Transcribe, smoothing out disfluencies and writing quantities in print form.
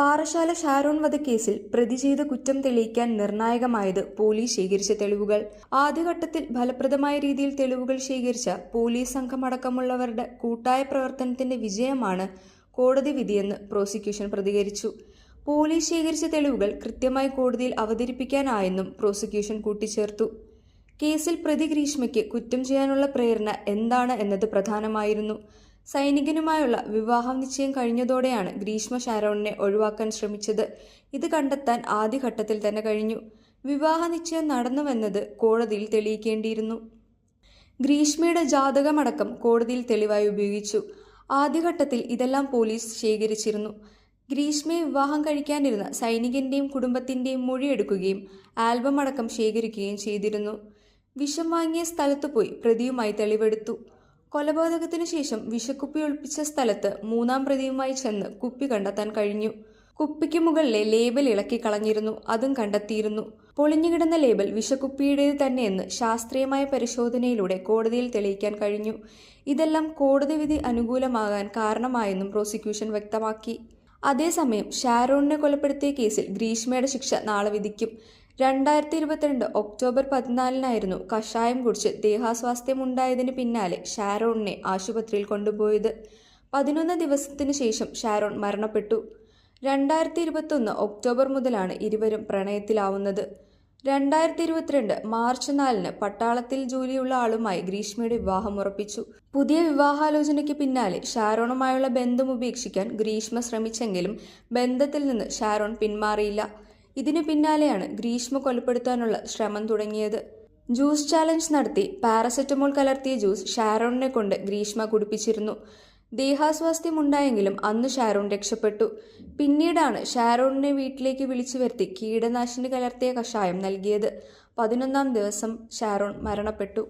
പാറശാല ഷാരോൺ വധക്കേസിൽ പ്രതി ചെയ്ത കുറ്റം തെളിയിക്കാൻ നിർണായകമായത് പോലീസ് ശേഖരിച്ച തെളിവുകൾ. ആദ്യഘട്ടത്തിൽ ഫലപ്രദമായ രീതിയിൽ തെളിവുകൾ ശേഖരിച്ച പോലീസ് സംഘമടക്കമുള്ളവരുടെ കൂട്ടായ പ്രവർത്തനത്തിന്റെ വിജയമാണ് കോടതി വിധിയെന്ന് പ്രോസിക്യൂഷൻ പ്രതികരിച്ചു. പോലീസ് ശേഖരിച്ച തെളിവുകൾ കൃത്യമായി കോടതിയിൽ അവതരിപ്പിക്കാനായെന്നും പ്രോസിക്യൂഷൻ കൂട്ടിച്ചേർത്തു. കേസിൽ പ്രതി ഗ്രീഷ്മയ്ക്ക് കുറ്റം ചെയ്യാനുള്ള പ്രേരണ എന്താണ് എന്നത് പ്രധാനമായിരുന്നു. സൈനികനുമായുള്ള വിവാഹ നിശ്ചയം കഴിഞ്ഞതോടെയാണ് ഗ്രീഷ്മ ഷാരോണിനെ ഒഴിവാക്കാൻ ശ്രമിച്ചത്. ഇത് കണ്ടെത്താൻ ആദ്യഘട്ടത്തിൽ തന്നെ കഴിഞ്ഞു. വിവാഹ നിശ്ചയം നടന്നുവെന്നത് കോടതിയിൽ തെളിയിക്കേണ്ടിയിരുന്നു. ഗ്രീഷ്മയുടെ ജാതകമടക്കം കോടതിയിൽ തെളിവായി ഉപയോഗിച്ചു. ആദ്യഘട്ടത്തിൽ ഇതെല്ലാം പോലീസ് ശേഖരിച്ചിരുന്നു. ഗ്രീഷ്മയെ വിവാഹം കഴിക്കാനിരുന്ന സൈനികന്റെയും കുടുംബത്തിന്റെയും മൊഴിയെടുക്കുകയും ആൽബം അടക്കം ശേഖരിക്കുകയും ചെയ്തിരുന്നു. വിഷം വാങ്ങിയ സ്ഥലത്ത് പോയി പ്രതിയുമായി തെളിവെടുത്തു. കൊലപാതകത്തിനു ശേഷം വിഷക്കുപ്പി ഒളിപ്പിച്ച സ്ഥലത്ത് മൂന്നാം പ്രതിയുമായി ചെന്ന് കുപ്പി കണ്ടെത്താൻ കഴിഞ്ഞു. കുപ്പിക്ക് മുകളിലെ ലേബൽ ഇളക്കി കളഞ്ഞിരുന്നു, അതും കണ്ടെത്തിയിരുന്നു. പൊളിഞ്ഞുകിടന്ന ലേബൽ വിഷക്കുപ്പിയുടേത് തന്നെയെന്ന് ശാസ്ത്രീയമായ പരിശോധനയിലൂടെ കോടതിയിൽ തെളിയിക്കാൻ കഴിഞ്ഞു. ഇതെല്ലാം കോടതി വിധി അനുകൂലമാകാൻ കാരണമായെന്നും പ്രോസിക്യൂഷൻ വ്യക്തമാക്കി. അതേസമയം ഷാരോണിനെ കൊലപ്പെടുത്തിയ കേസിൽ ഗ്രീഷ്മയുടെ ശിക്ഷ നാളെ വിധിക്കും. 2022 ഒക്ടോബർ 14 കഷായം കുടിച്ച് ദേഹാസ്വാസ്ഥ്യമുണ്ടായതിന് പിന്നാലെ ഷാരോണിനെ ആശുപത്രിയിൽ കൊണ്ടുപോയത്. 11 ദിവസത്തിനു ശേഷം ഷാരോൺ മരണപ്പെട്ടു. 2021 ഒക്ടോബർ മുതലാണ് ഇരുവരും പ്രണയത്തിലാവുന്നത്. 2022 മാർച്ച് 4 പട്ടാളത്തിൽ ജോലിയുള്ള ആളുമായി ഗ്രീഷ്മയുടെ വിവാഹം ഉറപ്പിച്ചു. പുതിയ വിവാഹാലോചനയ്ക്ക് പിന്നാലെ ഷാരോണുമായുള്ള ബന്ധം ഉപേക്ഷിക്കാൻ ഗ്രീഷ്മ ശ്രമിച്ചെങ്കിലും ബന്ധത്തിൽ നിന്ന് ഷാരോൺ പിന്മാറിയില്ല. ഇതിനു പിന്നാലെയാണ് ഗ്രീഷ്മ കൊലപ്പെടുത്താനുള്ള ശ്രമം തുടങ്ങിയത്. ജ്യൂസ് ചാലഞ്ച് നടത്തി പാരസെറ്റമോൾ കലർത്തിയ ജ്യൂസ് ഷാരോണിനെ കൊണ്ട് ഗ്രീഷ്മ കുടിപ്പിച്ചിരുന്നു. ദേഹാസ്വാസ്ഥ്യമുണ്ടായെങ്കിലും അന്ന് ഷാരോൺ രക്ഷപ്പെട്ടു. പിന്നീടാണ് ഷാരോണിനെ വീട്ടിലേക്ക് വിളിച്ചു വരുത്തി കീടനാശിനി കലർത്തിയ കഷായം നൽകിയത്. 11ാം ദിവസം ഷാരോൺ മരണപ്പെട്ടു.